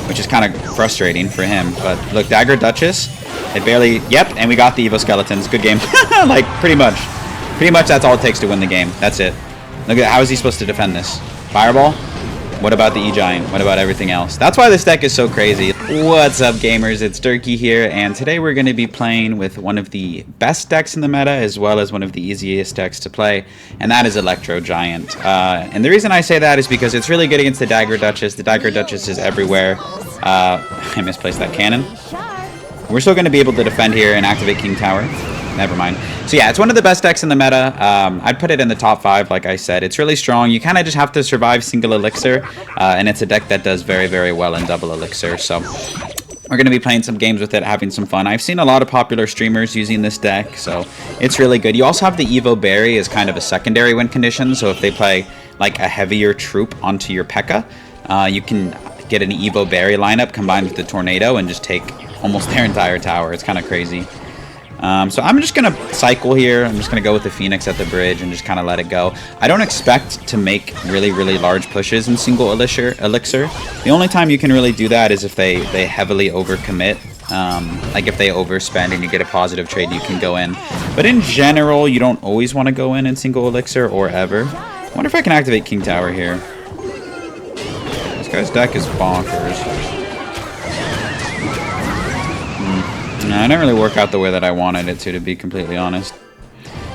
which is kind of frustrating for him. But look, Daggered Duchess, it barely, yep, and we got the Evo Skeletons. Good game. Like, pretty much that's all it takes to win the game. That's it. Look at, how is he supposed to defend this? Fireball? What about the Egiant? What about everything else? That's why this deck is so crazy. What's up, gamers? It's Durkee here, and today we're going to be playing with one of the best decks in the meta, as well as one of the easiest decks to play, and that is Electro Giant. And the reason I say that is because it's really good against the Daggered Duchess. The Daggered Duchess is everywhere. I misplaced that cannon. We're still going to be able to defend here and activate King Tower. Never mind. So yeah, it's one of the best decks in the meta. I'd put it in the top 5, like I said. It's really strong. You kind of just have to survive single elixir, and it's a deck that does very, very well in double elixir. So we're going to be playing some games with it, having some fun. I've seen a lot of popular streamers using this deck, so it's really good. You also have the Evo Berry as kind of a secondary win condition, so if they play like a heavier troop onto your P.E.K.K.A., you can get an Evo Berry lineup combined with the Tornado and just take almost their entire tower. It's kind of crazy. So I'm just going to cycle here. I'm just going to go with the Phoenix at the bridge and just kind of let it go. I don't expect to make really, really large pushes in single elixir. The only time you can really do that is if they heavily overcommit. Like if they overspend and you get a positive trade, you can go in. But in general, you don't always want to go in single elixir or ever. I wonder if I can activate King Tower here. This guy's deck is bonkers. No, it didn't really work out the way that I wanted it to be completely honest.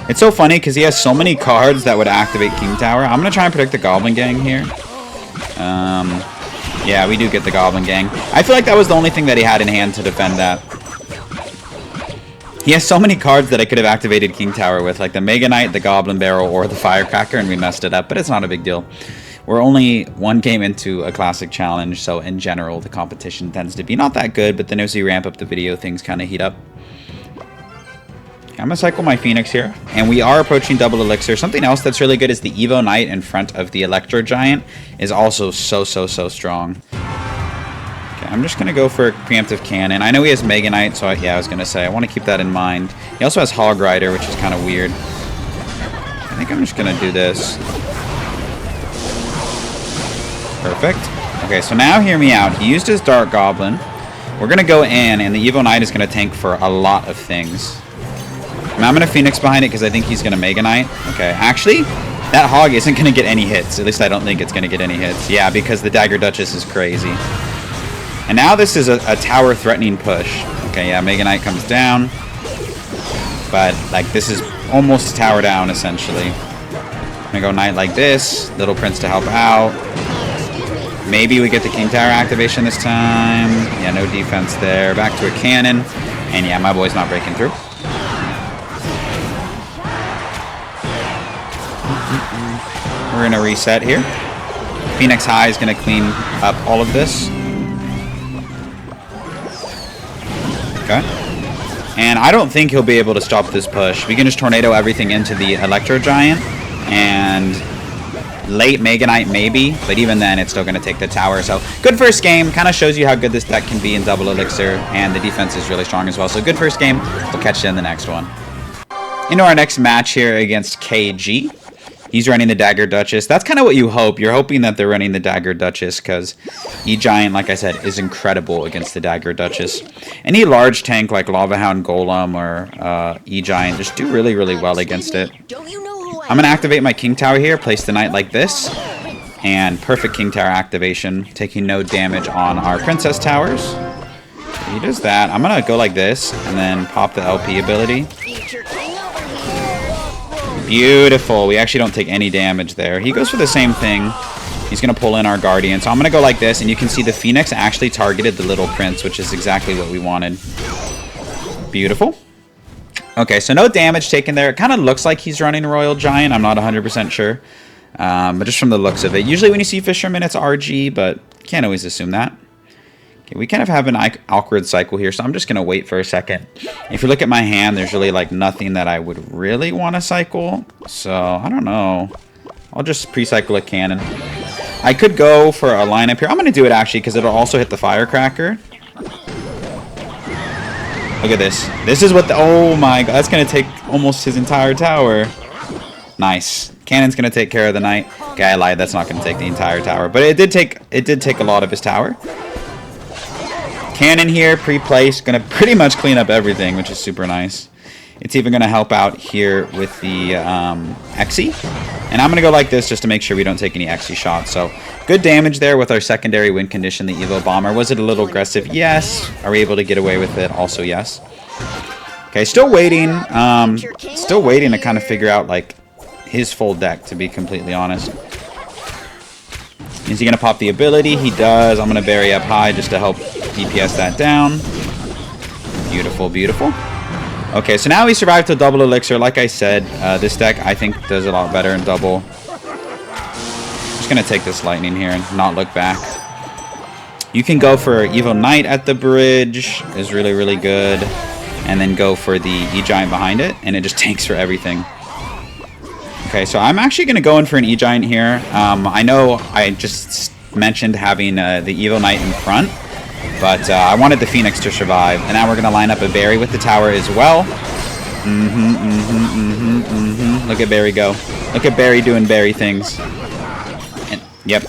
It's so funny because he has so many cards that would activate King Tower. I'm going to try and protect the Goblin Gang here. Yeah, we do get the Goblin Gang. I feel like that was the only thing that he had in hand to defend that. He has so many cards that I could have activated King Tower with, like the Mega Knight, the Goblin Barrel, or the Firecracker, and we messed it up, but it's not a big deal. We're only one game into a classic challenge, so in general, the competition tends to be not that good, but then as we ramp up the video, things kind of heat up. I'm going to cycle my Phoenix here, and we are approaching double elixir. Something else that's really good is the Evo Knight in front of the Electro Giant is also so strong. Okay, I'm just going to go for a preemptive cannon. I know he has Mega Knight, so yeah, I was going to say, I want to keep that in mind. He also has Hog Rider, which is kind of weird. I think I'm just going to do this. Perfect. Okay, so now hear me out. He used his Dark Goblin. We're going to go in, and the Evo Knight is going to tank for a lot of things. Now I'm going to Phoenix behind it because I think he's going to Mega Knight. Okay, actually, that Hog isn't going to get any hits. At least I don't think it's going to get any hits. Yeah, because the Daggered Duchess is crazy. And now this is a tower-threatening push. Okay, yeah, Mega Knight comes down. But, like, this is almost tower down, essentially. I'm going to go Knight like this. Little Prince to help out. Maybe we get the King Tower activation this time. Yeah, no defense there. Back to a cannon. And yeah, my boy's not breaking through. We're going to reset here. Phoenix High is going to clean up all of this. Okay. And I don't think he'll be able to stop this push. We can just Tornado everything into the Electro Giant. And late Mega Knight maybe, but even then it's still going to take the tower. So good first game, kind of shows you how good this deck can be in double elixir, and the defense is really strong as well. So good first game. We'll catch you in the next one. Into our next match here against KG. He's running the Daggered Duchess. That's kind of what you hope. You're hoping that they're running the Daggered Duchess because Egiant, like I said, is incredible against the Daggered Duchess. Any large tank like Lava Hound Golem or Egiant just do really, really well against it. I'm going to activate my King Tower here, place the Knight like this, and perfect King Tower activation, taking no damage on our Princess Towers. So he does that. I'm going to go like this, and then pop the LP ability. Beautiful. We actually don't take any damage there. He goes for the same thing. He's going to pull in our Guardian. So I'm going to go like this, and you can see the Phoenix actually targeted the Little Prince, which is exactly what we wanted. Beautiful. Okay, so no damage taken there. It kind of looks like he's running Royal Giant. I'm not 100% sure. But just from the looks of it. Usually when you see Fisherman, it's RG, but can't always assume that. Okay, we kind of have an awkward cycle here, so I'm just going to wait for a second. If you look at my hand, there's really like nothing that I would really want to cycle. So, I don't know. I'll just pre-cycle a cannon. I could go for a lineup here. I'm going to do it actually because it'll also hit the Firecracker. Look at this. This is what the... Oh my god. That's going to take almost his entire tower. Nice. Cannon's going to take care of the Knight. Okay, I lied. That's not going to take the entire tower. But it did take a lot of his tower. Cannon here, pre-placed. Going to pretty much clean up everything, which is super nice. It's even going to help out here with the Exy. And I'm going to go like this just to make sure we don't take any Exy shots. So good damage there with our secondary win condition, the Evo Bomber. Was it a little aggressive? Yes. Are we able to get away with it? Also, yes. Okay, still waiting. Still waiting to kind of figure out, like, his full deck, to be completely honest. Is he going to pop the ability? He does. I'm going to bury up high just to help DPS that down. Beautiful, beautiful. Okay, so now we survived to double elixir. Like I said, this deck I think does a lot better in double. Just gonna take this lightning here and not look back. You can go for Evo Knight at the bridge, is really, really good. And then go for the Egiant behind it, and it just tanks for everything. Okay, so I'm actually gonna go in for an Egiant here. I know I just mentioned having the Evo Knight in front. But I wanted the Phoenix to survive. And now we're going to line up a Barry with the tower as well. Look at Barry go. Look at Barry doing Barry things. And, yep.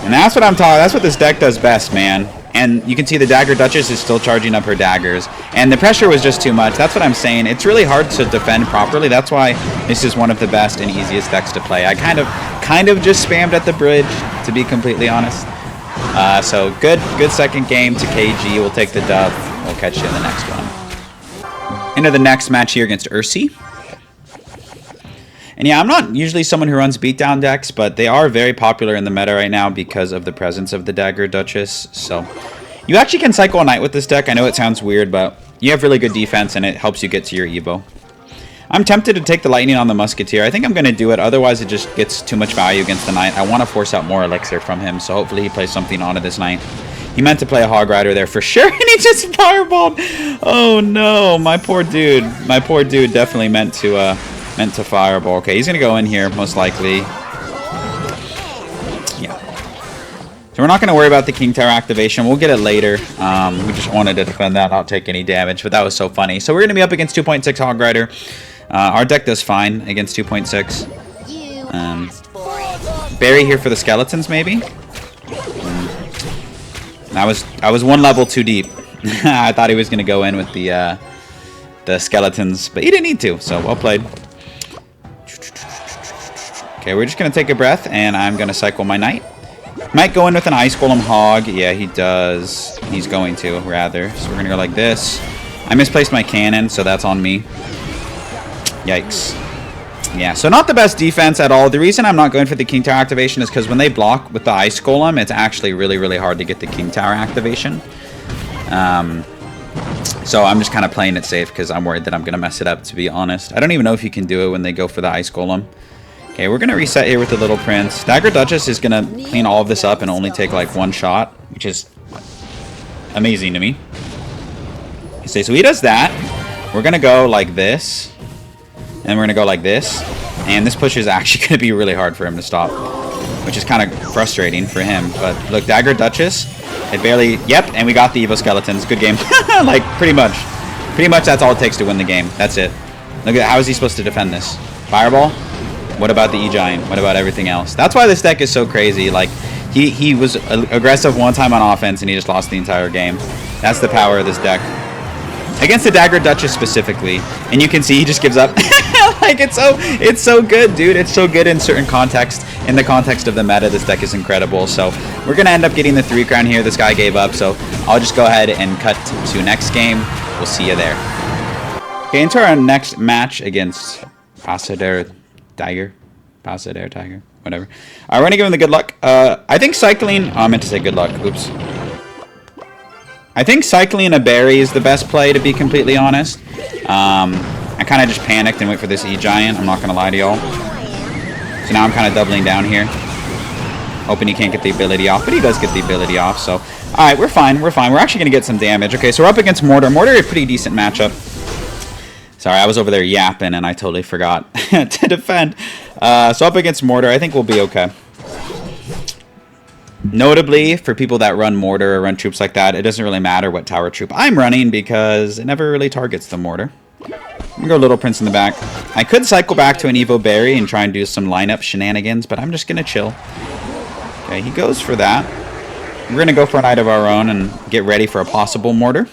And that's what I'm talking. That's what this deck does best, man. And you can see the Daggered Duchess is still charging up her daggers. And the pressure was just too much. That's what I'm saying. It's really hard to defend properly. That's why this is one of the best and easiest decks to play. I kind of just spammed at the bridge, to be completely honest. So good second game to KG. We'll take the dub. We'll catch you in the next one. Into the next match here against Ursi. And yeah, I'm not usually someone who runs beatdown decks, but they are very popular in the meta right now because of the presence of the Daggered Duchess. So you actually can cycle a Knight with this deck. I know it sounds weird, but you have really good defense and it helps you get to your Evo. I'm tempted to take the Lightning on the Musketeer. I think I'm going to do it. Otherwise, it just gets too much value against the Knight. I want to force out more Elixir from him, so hopefully he plays something onto this Knight. He meant to play a Hog Rider there for sure, and he just fireballed. Oh, no. My poor dude. My poor dude definitely meant to fireball. Okay, he's going to go in here, most likely. Yeah. So we're not going to worry about the King Tower activation. We'll get it later. We just wanted to defend that, not take any damage, but that was so funny. So we're going to be up against 2.6 Hog Rider. Our deck does fine against 2.6. Barry here for the skeletons, maybe. I was one level too deep. I thought he was going to go in with the skeletons, but he didn't need to. So well played. Okay, we're just going to take a breath, and I'm going to cycle my Knight. Might go in with an Ice Golem Hog. Yeah, he does. He's going to, rather. So we're going to go like this. I misplaced my cannon, so that's on me. Yikes. Yeah, so not the best defense at all. The reason I'm not going for the King Tower activation is because when they block with the Ice Golem, it's actually really, really hard to get the King Tower activation. So I'm just kind of playing it safe because I'm worried that I'm going to mess it up, to be honest. I don't even know if you can do it when they go for the Ice Golem. Okay, we're going to reset here with the Little Prince. Daggered Duchess is going to clean all of this up and only take like one shot, which is amazing to me. Okay, so he does that. We're going to go like this. And we're going to go like this. And this push is actually going to be really hard for him to stop, which is kind of frustrating for him. But look, Daggered Duchess, it barely... Yep, and we got the Evo Skeletons. Good game. Like, pretty much. Pretty much that's all it takes to win the game. That's it. Look at how is he supposed to defend this? Fireball? What about the Egiant? What about everything else? That's why this deck is so crazy. Like, he was aggressive one time on offense, and he just lost the entire game. That's the power of this deck. Against the Daggered Duchess specifically. And you can see he just gives up. Like, it's so good, dude. It's so good in certain context. In the context of the meta, this deck is incredible. So we're going to end up getting the 3 crown here. This guy gave up. So I'll just go ahead and cut to next game. We'll see you there. Okay, into our next match against Pasader Tiger. Pasader Tiger. Whatever. We're going to give him the good luck. I think cycling... Oh, I meant to say good luck. Oops. I think cycling a Barry is the best play, to be completely honest. I kind of just panicked and went for this E-Giant. I'm not going to lie to y'all. So now I'm kind of doubling down here. Hoping he can't get the ability off, but he does get the ability off. So, alright, we're fine. We're fine. We're actually going to get some damage. Okay, so we're up against Mortar. Mortar is a pretty decent matchup. Sorry, I was over there yapping and I totally forgot to defend. So up against Mortar, I think we'll be okay. Notably, for people that run Mortar or run troops like that, it doesn't really matter what tower troop I'm running because it never really targets the Mortar. I'm going to go Little Prince in the back. I could cycle back to an Evo Barry and try and do some lineup shenanigans, but I'm just going to chill. Okay, he goes for that. We're going to go for a Knight of our own and get ready for a possible mortar.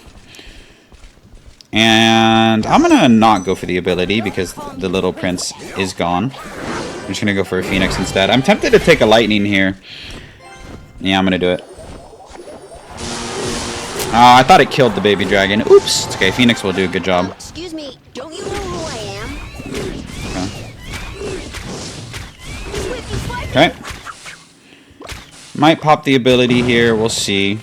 And I'm going to not go for the ability because the little prince is gone. I'm just going to go for a Phoenix instead. I'm tempted to take a lightning here. Yeah, I'm going to do it. I thought it killed the baby dragon. Oops. It's okay. Phoenix will do a good job. Excuse me. Don't you know who I am? Okay. Might pop the ability here. We'll see.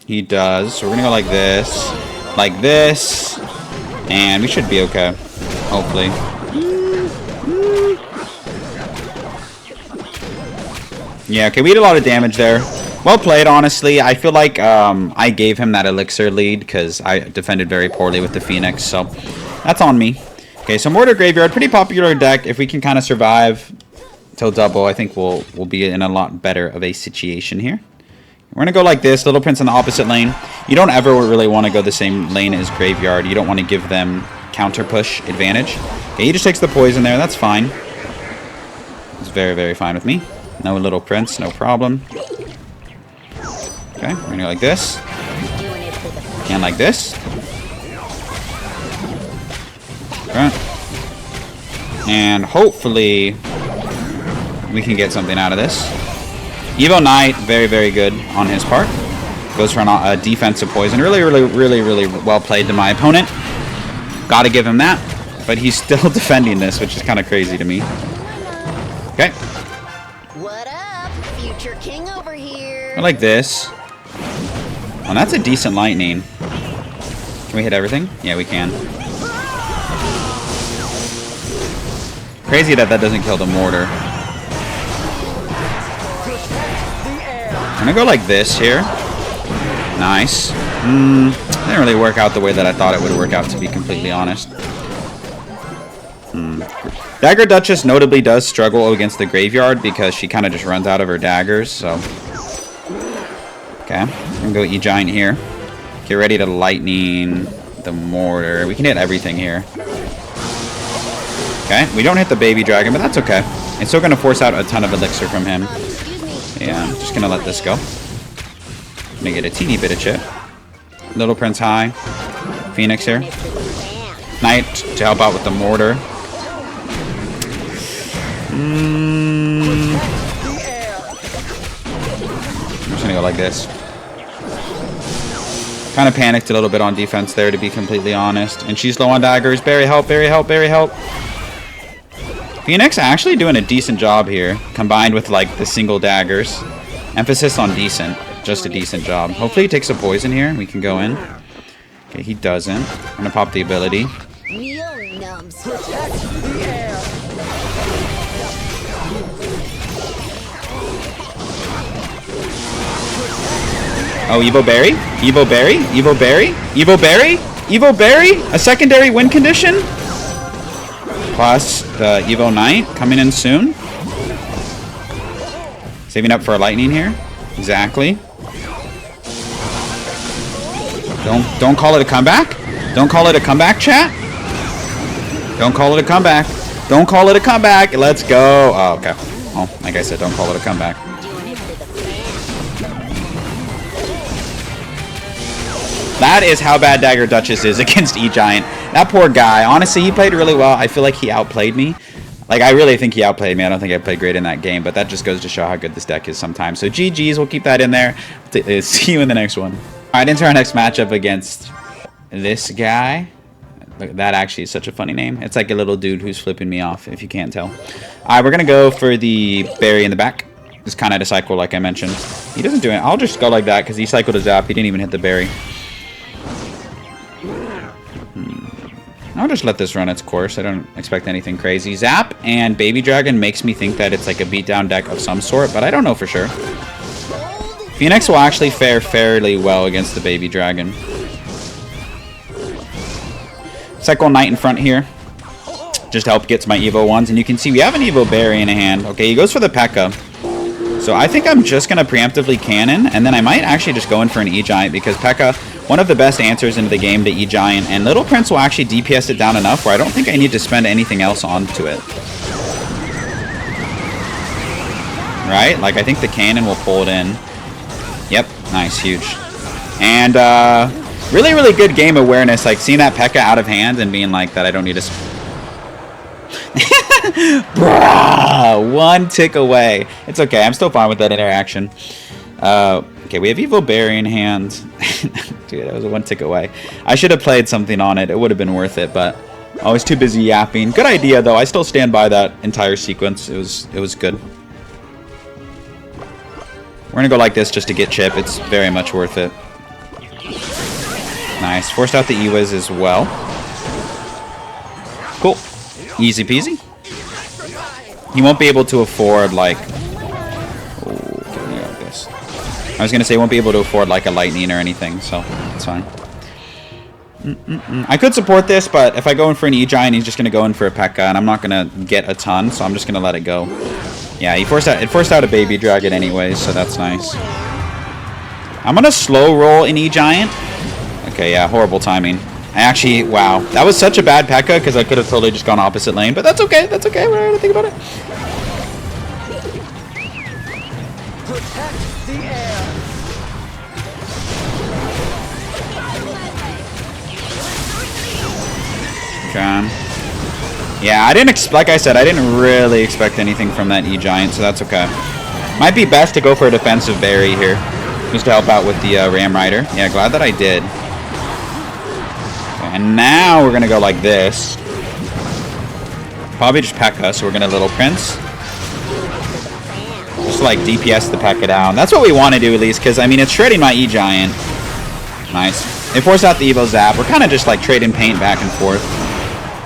He does. So we're going to go like this. Like this. And we should be okay. Hopefully. Yeah, okay. We did a lot of damage there. Well played, honestly. I feel like I gave him that elixir lead because I defended very poorly with the Phoenix. So that's on me. Okay, so Mortar Graveyard. Pretty popular deck. If we can kind of survive till double, I think we'll be in a lot better of a situation here. We're going to go like this. Little Prince in the opposite lane. You don't ever really want to go the same lane as Graveyard. You don't want to give them counter push advantage. Okay, he just takes the poison there. That's fine. It's very, very fine with me. No Little Prince. No problem. Okay, we're going to go like this. And like this. Okay. And hopefully we can get something out of this. Evo Knight, very, very good on his part. Goes for a defensive poison. Really, really, really, really well played to my opponent. Got to give him that. But he's still defending this, which is kind of crazy to me. Okay. What up? Future king over here. I like this. Well, that's a decent lightning. Can we hit everything? Yeah, we can. Crazy that doesn't kill the mortar. I'm gonna go like this here. Nice. Didn't really work out the way that I thought it would work out, to be completely honest. Daggered Duchess notably does struggle against the graveyard because she kind of just runs out of her daggers, so. Okay, I'm gonna go Egiant here. Get ready to lightning the mortar. We can hit everything here. Okay, we don't hit the baby dragon, but that's okay. It's still gonna force out a ton of elixir from him. Yeah, I'm just gonna let this go. Gonna get a teeny bit of chip. Little Prince high. Phoenix here. Knight to help out with the mortar. I'm just gonna go like this. Kind of panicked a little bit on defense there, to be completely honest. And she's low on daggers. Barry help, Barry help, Barry help. Phoenix actually doing a decent job here, combined with like the single daggers. Emphasis on decent, just a decent job. Hopefully he takes a poison here. We can go in. Okay, he doesn't. I'm gonna pop the ability. Oh, Evo Berry? Evo Berry? Evo Berry? Evo Berry? Evo Berry? A secondary win condition? Plus the Evo Knight coming in soon. Saving up for a lightning here. Exactly. Don't call it a comeback. Don't call it a comeback, chat. Don't call it a comeback. Don't call it a comeback. Let's go. Oh, okay. Well, like I said, don't call it a comeback. That is how bad Daggered Duchess is against Egiant. That poor guy. Honestly, he played really well. I feel like he outplayed me. Like, I really think he outplayed me. I don't think I played great in that game, but that just goes to show how good this deck is sometimes. So GG's, we'll keep that in there. See you in the next one. All right, into our next matchup against this guy. That actually is such a funny name. It's like a little dude who's flipping me off, if you can't tell. All right, we're going to go for the berry in the back. Just kind of to cycle, like I mentioned. He doesn't do it. I'll just go like that because he cycled a zap. He didn't even hit the berry. I'll just let this run its course. I don't expect anything crazy. Zap and Baby Dragon makes me think that it's like a beatdown deck of some sort, but I don't know for sure. Phoenix will actually fare fairly well against the Baby Dragon. Cycle Knight in front here. Just to help get to my Evo ones. And you can see we have an Evo Berry in a hand. Okay, he goes for the P.E.K.K.A. So I think I'm just going to preemptively cannon, and then I might actually just go in for an E-Giant, because P.E.K.K.A., one of the best answers into the game to E-Giant, and Little Prince will actually DPS it down enough where I don't think I need to spend anything else onto it. Right? Like, I think the cannon will pull it in. Yep, nice, huge. And really, really good game awareness. Like seeing that P.E.K.K.A out of hand and being like that I don't need to... Bruh, 1 tick away. It's okay, I'm still fine with that interaction. Okay, we have Evo Berry in hand. Dude, that was a 1 tick away. I should have played something on it. It would have been worth it, but I was too busy yapping. Good idea, though. I still stand by that entire sequence. It was good. We're gonna go like this just to get chip. It's very much worth it. Nice. Forced out the Ewiz as well. Cool. Easy peasy. He won't be able to afford, like... Oh, okay, like this. I was gonna say he won't be able to afford, like, a lightning or anything, so it's fine. I could support this, but if I go in for an Egiant, he's just gonna go in for a P.E.K.K.A, and I'm not gonna get a ton, so I'm just gonna let it go. Yeah, it forced out a baby dragon anyways, so that's nice. I'm gonna slow roll an Egiant. Okay, yeah, horrible timing. I actually, wow. That was such a bad P.E.K.K.A because I could have totally just gone opposite lane, but that's okay, that's okay. We're gonna think about it. Protect the air. Okay. Yeah, I didn't like I said, I didn't really expect anything from that E-Giant, so that's okay. Might be best to go for a defensive berry here, just to help out with the Ram Rider. Yeah, glad that I did. Okay, and now we're gonna go like this. Probably just P.E.K.K.A, so we're gonna Little Prince. Just like DPS the P.E.K.K.A down. That's what we want to do at least, because I mean it's shredding my E-Giant. Nice. It forced out the Evo Zap. We're kind of just like trading paint back and forth.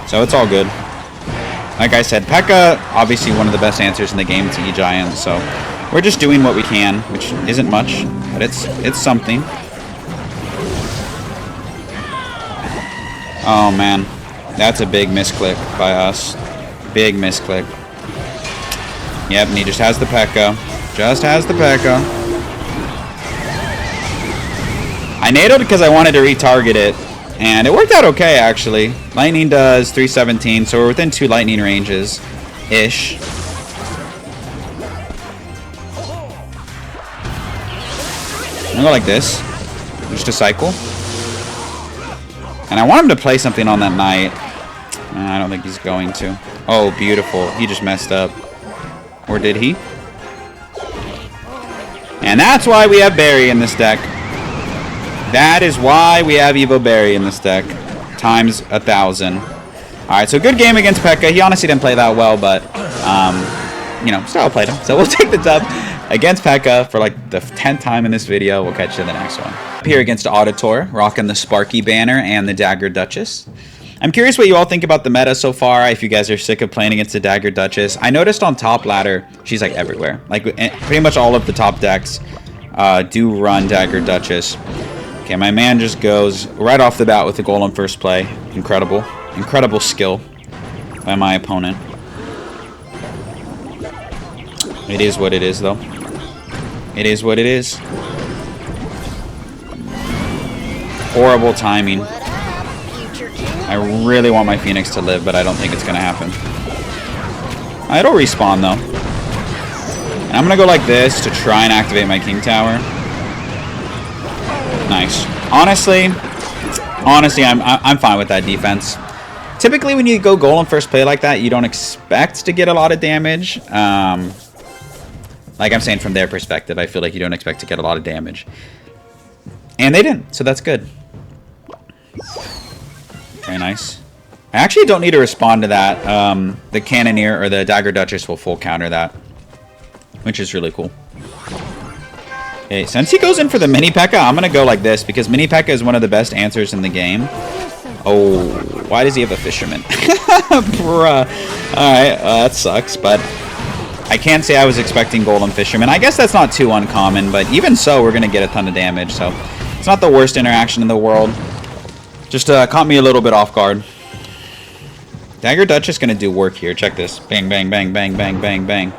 So it's all good. Like I said, P.E.K.K.A, obviously one of the best answers in the game to E-Giant, so we're just doing what we can, which isn't much, but it's something. Oh man, that's a big misclick by us. Big misclick. Yep, and he just has the P.E.K.K.A. Just has the P.E.K.K.A. I nadoed because I wanted to retarget it. And it worked out okay, actually. Lightning does 317, so we're within 2 lightning ranges-ish. I'm gonna go like this. Just a cycle. And I want him to play something on that knight. I don't think he's going to. Oh, beautiful. He just messed up. Or did he? And that's why we have Barry in this deck. That is why we have Evo Berry in this deck. Times 1,000. Alright, so good game against P.E.K.K.A. He honestly didn't play that well, but, you know, still played him. So we'll take the dub against P.E.K.K.A. for like the 10th time in this video. We'll catch you in the next one. Up here against Auditor, rocking the Sparky banner and the Daggered Duchess. I'm curious what you all think about the meta so far, if you guys are sick of playing against the Daggered Duchess. I noticed on top ladder, she's like everywhere. Like pretty much all of the top decks do run Daggered Duchess. Okay, my man just goes right off the bat with the golem first play. Incredible. Incredible skill by my opponent. It is what it is, though. It is what it is. Horrible timing. I really want my Phoenix to live, but I don't think it's going to happen. It'll respawn, though. And I'm going to go like this to try and activate my King Tower. Nice. Honestly, I'm fine with that defense. Typically, when you go golem first play like that, you don't expect to get a lot of damage. Like I'm saying, from their perspective, I feel like you don't expect to get a lot of damage. And they didn't, so that's good. Very nice. I actually don't need to respond to that. The Cannoneer or the Daggered Duchess will full counter that, which is really cool. Okay, since he goes in for the mini P.E.K.K.A, I'm going to go like this because mini P.E.K.K.A is one of the best answers in the game. Oh, why does he have a Fisherman? Bruh. Alright, that sucks, but I can't say I was expecting Golem Fisherman. I guess that's not too uncommon, but even so, we're going to get a ton of damage, so it's not the worst interaction in the world. Just caught me a little bit off guard. Daggered Duchess is going to do work here. Check this. Bang, bang, bang, bang, bang, bang, bang.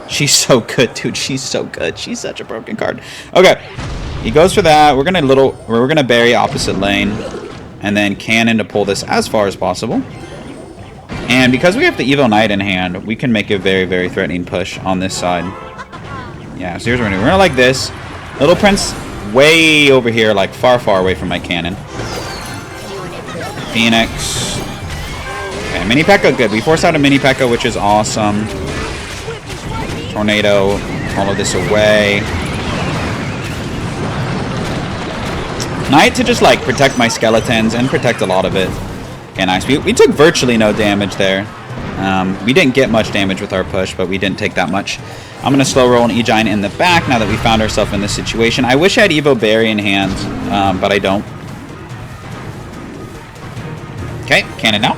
She's so good, dude. She's so good. She's such a broken card. Okay, he goes for that. We're gonna bury opposite lane, and then cannon to pull this as far as possible. And because we have the Evo Knight in hand, we can make a very, very threatening push on this side. Yeah. So here's what we're gonna do. We're gonna like this. Little Prince way over here, like far, far away from my cannon. Phoenix. Okay, Mini P.E.K.K.A good. We force out a Mini P.E.K.K.A, which is awesome. Tornado, all of this away. Knight to just like protect my skeletons and protect a lot of it. Okay, nice. We took virtually no damage there. We didn't get much damage with our push, but we didn't take that much. I'm going to slow roll an Egiant in the back now that we found ourselves in this situation. I wish I had Evo Berry in hand, but I don't. Okay, cannon now.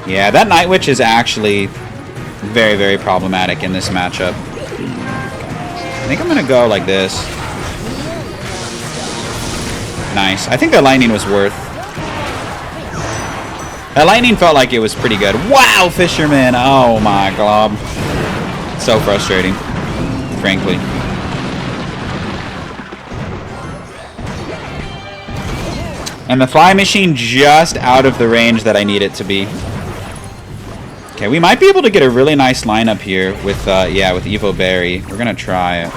Yeah, that Night Witch is actually very, very problematic in this matchup. I think I'm going to go like this. Nice. I think the lightning was worth. That lightning felt like it was pretty good. Wow, Fisherman! Oh my god. So frustrating, frankly. And the fly machine just out of the range that I need it to be. Okay, we might be able to get a really nice lineup here with, yeah, with Evo Berry. We're gonna try it.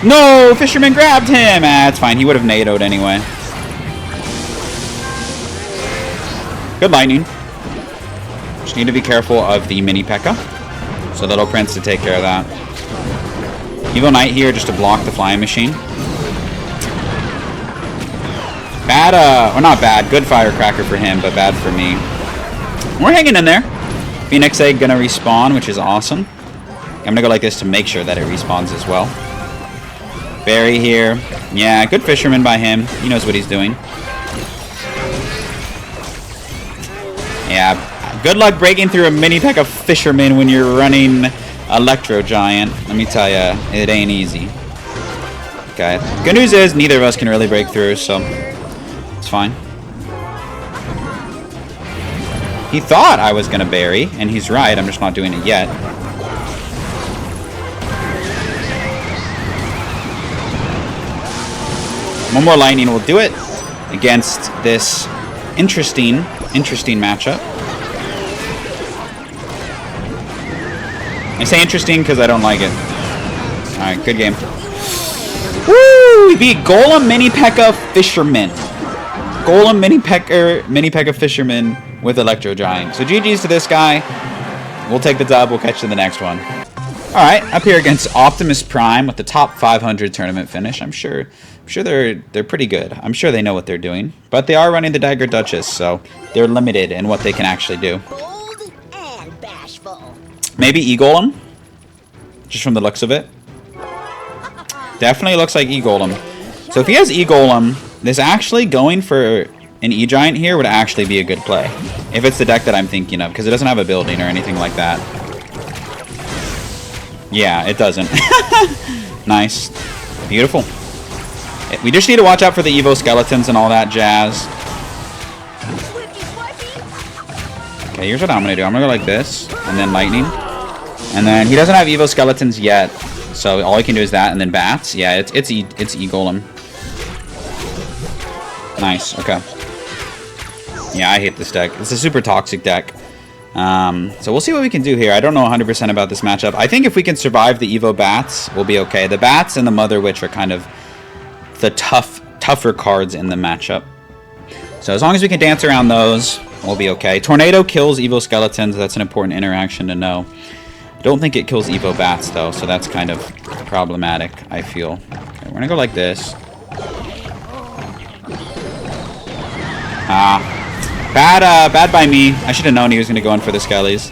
No! Fisherman grabbed him! Ah, it's fine. He would have NATO'd anyway. Good lightning. Just need to be careful of the Mini P.E.K.K.A. So Little Prince to take care of that. Evo Knight here just to block the flying machine. Bad, or not bad. Good firecracker for him, but bad for me. We're hanging in there. Phoenix Egg gonna respawn, which is awesome. I'm gonna go like this to make sure that it respawns as well. Barry here. Yeah, good Fisherman by him. He knows what he's doing. Yeah, good luck breaking through a Mini P.E.K.K.A Fisherman when you're running Electro Giant. Let me tell ya, it ain't easy. Okay, good news is neither of us can really break through, so it's fine. He thought I was gonna bury, and he's right, I'm just not doing it yet. One more lightning will do it against this interesting matchup. I say interesting because I don't like it. Alright, good game. Woo! We beat Golem Mini P.E.K.K.A Fisherman. Golem Mini P.E.K.K.A Fisherman with Electro Giant. So GG's to this guy. We'll take the dub. We'll catch you in the next one. Alright, up here against Optimus Prime with the top 500 tournament finish. I'm sure they're pretty good. I'm sure they know what they're doing. But they are running the Daggered Duchess, so they're limited in what they can actually do. Bold and bashful. Maybe E-Golem? Just from the looks of it. Definitely looks like E-Golem. So if he has E-Golem, this actually going for an E-Giant here would actually be a good play. If it's the deck that I'm thinking of, because it doesn't have a building or anything like that. Yeah, it doesn't. Nice. Beautiful. We just need to watch out for the Evo skeletons and all that jazz. Okay, here's what I'm going to do. I'm going to go like this, and then lightning. And then he doesn't have Evo skeletons yet, so all he can do is that, and then bats. Yeah, it's E-Golem. Nice, okay. Yeah, I hate this deck. It's a super toxic deck. So we'll see what we can do here. I don't know 100% about this matchup. I think if we can survive the Evo bats, we'll be okay. The bats and the Mother Witch are kind of the tougher cards in the matchup. So as long as we can dance around those, we'll be okay. Tornado kills Evo skeletons. That's an important interaction to know. I don't think it kills Evo bats though, so that's kind of problematic, I feel. Okay, we're gonna go like this. Bad by me. I should have known he was gonna go in for the skellies.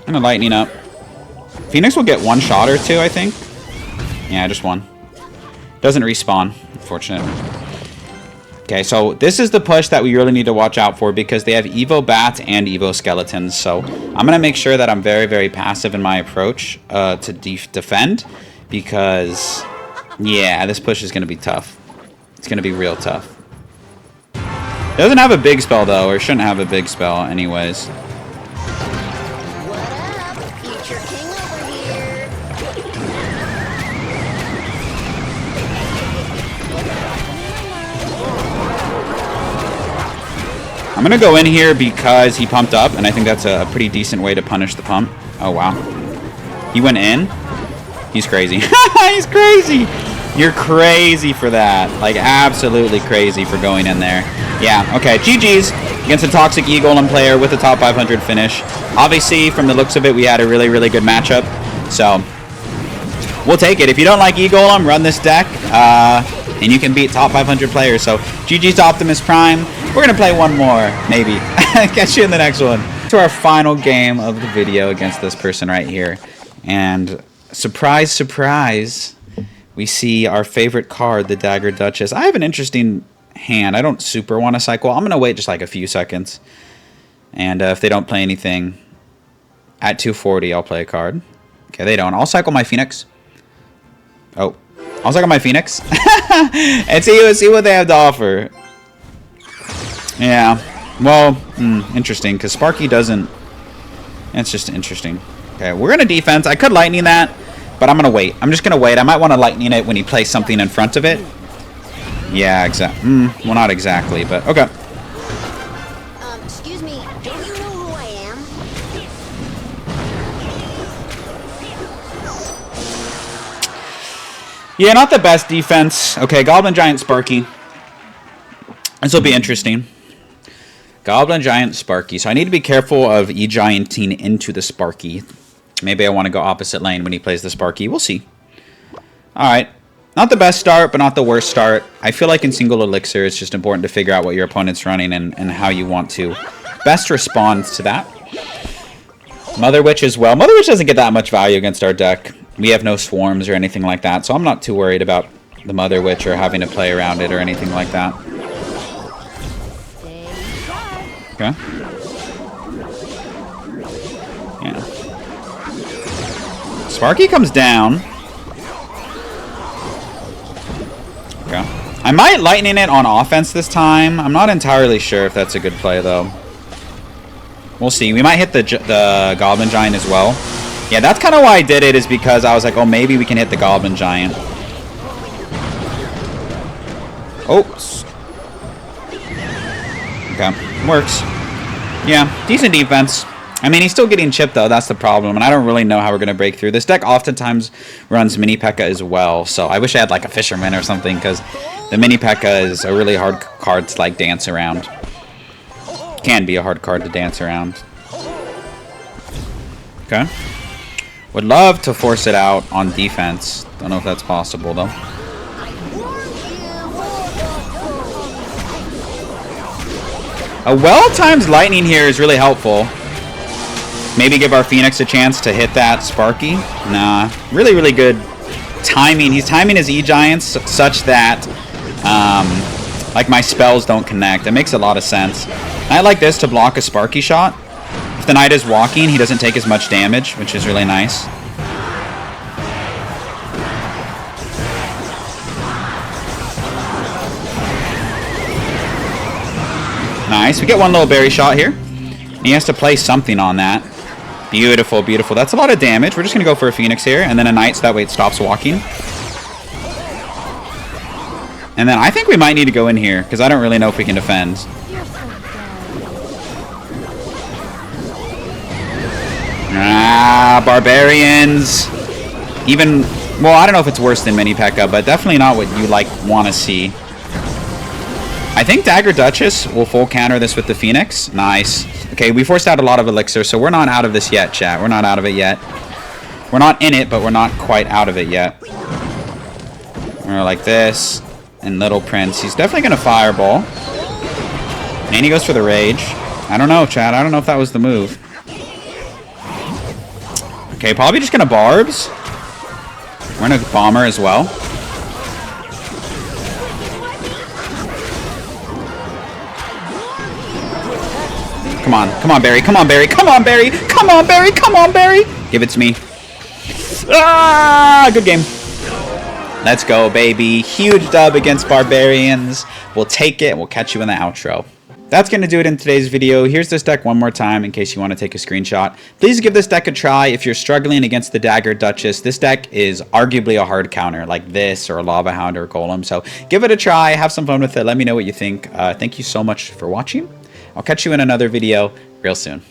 I'm gonna lightning up. Phoenix will get one shot or two, I think. Yeah, just one. Doesn't respawn, unfortunately. Okay, so this is the push that we really need to watch out for because they have Evo bats and Evo skeletons. So I'm gonna make sure that I'm very, very passive in my approach to defend because, yeah, this push is gonna be tough. It's gonna be real tough. Doesn't have a big spell though, or shouldn't have a big spell anyways. I'm going to go in here because he pumped up, and I think that's a pretty decent way to punish the pump. Oh, wow. He went in. He's crazy. He's crazy. You're crazy for that. Like, absolutely crazy for going in there. Yeah, okay. GG's against a Toxic E-Golem player with a top 500 finish. Obviously, from the looks of it, we had a really, really good matchup. So, we'll take it. If you don't like E-Golem, run this deck, and you can beat top 500 players. So, GG's to Optimus Prime. We're going to play one more, maybe. Catch you in the next one. To our final game of the video against this person right here. And surprise, surprise, we see our favorite card, the Daggered Duchess. I have an interesting hand. I don't super want to cycle. I'm going to wait just like a few seconds. And if they don't play anything, at 240, I'll play a card. Okay, they don't. I'll cycle my Phoenix. Oh, I'll cycle my Phoenix. And see what they have to offer. Yeah, well, interesting, because Sparky doesn't... It's just interesting. Okay, we're going to defense. I could lightning that, but I'm going to wait. I'm just going to wait. I might want to lightning it when he plays something in front of it. Yeah, exactly. Well, not exactly, but okay. Excuse me, don't you know who I am? Yeah, not the best defense. Okay, Goblin Giant Sparky. This will be interesting. Goblin Giant Sparky. So I need to be careful of E-Gianting into the Sparky. Maybe I want to go opposite lane when he plays the Sparky. We'll see. Alright. Not the best start, but not the worst start. I feel like in single elixir, it's just important to figure out what your opponent's running and how you want to best respond to that. Mother Witch as well. Mother Witch doesn't get that much value against our deck. We have no swarms or anything like that, so I'm not too worried about the Mother Witch or having to play around it or anything like that. Okay. Yeah. Sparky comes down. Okay. I might lightning it on offense this time. I'm not entirely sure if that's a good play, though. We'll see. We might hit the Goblin Giant as well. Yeah, that's kind of why I did it, is because I was like, oh, maybe we can hit the Goblin Giant. Oops. Okay. Works. Yeah, decent defense. I mean, he's still getting chipped, though. That's the problem, and I don't really know how we're going to break through. This deck oftentimes runs Mini P.E.K.K.A. as well, so I wish I had, like, a Fisherman or something, because the Mini P.E.K.K.A. is a really hard card to, like, dance around. Can be a hard card to dance around. Okay. Would love to force it out on defense. Don't know if that's possible, though. A well-timed lightning here is really helpful. Maybe give our Phoenix a chance to hit that Sparky. Nah, really, really good timing. He's timing his E-Giants such that, like, my spells don't connect. It makes a lot of sense. I like this to block a Sparky shot. If the Knight is walking, he doesn't take as much damage, which is really nice. Nice. We get one little berry shot here. He has to play something on that. Beautiful, beautiful. That's a lot of damage. We're just going to go for a Phoenix here, and then a Knight so that way it stops walking. And then I think we might need to go in here, because I don't really know if we can defend. Ah, Barbarians. Even, well, I don't know if it's worse than Mini P.E.K.K.A., but definitely not what you, like, want to see. I think Daggered Duchess will full counter this with the Phoenix. Nice. Okay, we forced out a lot of elixir, so we're not out of this yet, chat. We're not out of it yet. We're not in it, but we're not quite out of it yet. We're like this. And Little Prince. He's definitely going to Fireball. And he goes for the Rage. I don't know, chat. I don't know if that was the move. Okay, probably just going to Barbs. We're going to Bomber as well. Come on. Come on, Barry. Come on, Barry. Come on, Barry. Come on, Barry. Come on, Barry. Give it to me. Ah, good game. Let's go, baby. Huge dub against Barbarians. We'll take it, and we'll catch you in the outro. That's going to do it in today's video. Here's this deck one more time in case you want to take a screenshot. Please give this deck a try if you're struggling against the Daggered Duchess. This deck is arguably a hard counter like this or a Lava Hound or a Golem. So give it a try. Have some fun with it. Let me know what you think. Thank you so much for watching. I'll catch you in another video real soon.